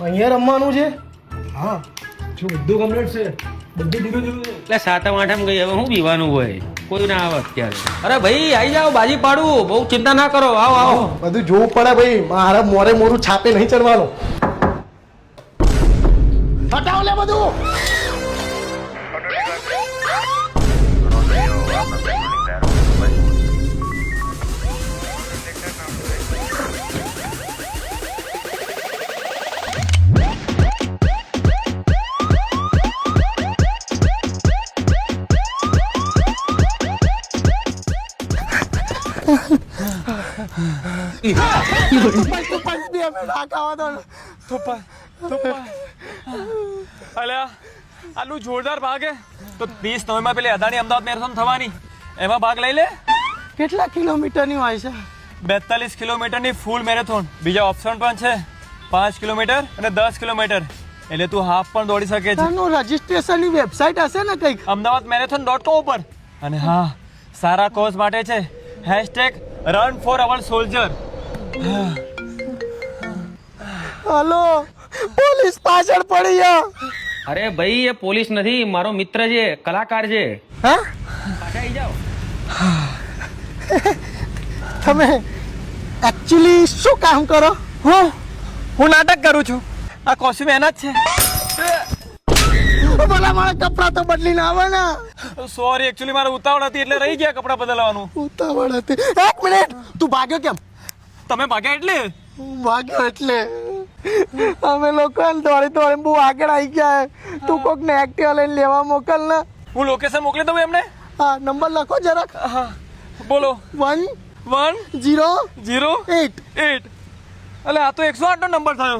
અહીંયા રમવાનું છે? હા જો બધું કમ્પ્લીટ છે, બધું ધીમે ધીમે. એટલે સાતમ આઠમ ગઈ હવે હું પીવાનું હોય, કોઈ ના આવે અત્યારે. અરે ભાઈ આવી જાઓ, બાજી પાડું, બહુ ચિંતા ના કરો, આવો આવો. બધું જોવું પડે ભાઈ, મારા મોરે મોરું છાપે નહીં ચડવાનું. હટાવ લે બધું. આટલું જોરદાર ભાગે તો 30 નવેમ્બર પેલી અદાણી અમદાવાદ મેરેથોન થવાની, એમાં ભાગ લઈ લે. કેટલા કિલોમીટરની હોય છે? 42 કિલોમીટરની ફૂલ મેરેથોન. બીજા ઓપ્શન પણ છે 5 કિલોમીટર અને 10 કિલોમીટર, એટલે તું હાફ પણ દોડી શકે છે. આનું રજીસ્ટ્રેશનની વેબસાઇટ હશે ને કંઈક? અમદાવાદmarathon.com ઉપર. અને હા, સારા કોઝ માટે છે, #run4our soldier. હલો, પોલીસ પાછળ પડી ગયા. અરે ભાઈ એ પોલીસ નથી, મારો મિત્ર છે, કલાકાર છે. હા, પાછા આવી જાઓ. તમે એકચ્યુઅલી શું કામ કરો? હું નાટક કરું છું. આ કોસ્ટ્યુમ એના જ છે. ભલા મારા કપડાં તો બદલીને આવે ને. સોરી, એકચ્યુઅલી મારે ઉતાવળ હતી એટલે રહી ગયા કપડાં બદલવાનું. ઉતાવળ હતી. એક મિનિટ, તું ભાગ્યો કેમ? તમે ભાગ્યા એટલે? ભાગ્યો એટલે અમે લોકો દોડી દોડી બહુ આગળ આવી ગયા. તું કોક ને એક્ટિવા લઈને લેવા મોકલ ને. હું લોકેશન મોકલી દઉં એમને? હા, નંબર લખો જરાક. હા બોલો. 108. 108. એટલે આ તો 108 નો નંબર થયો.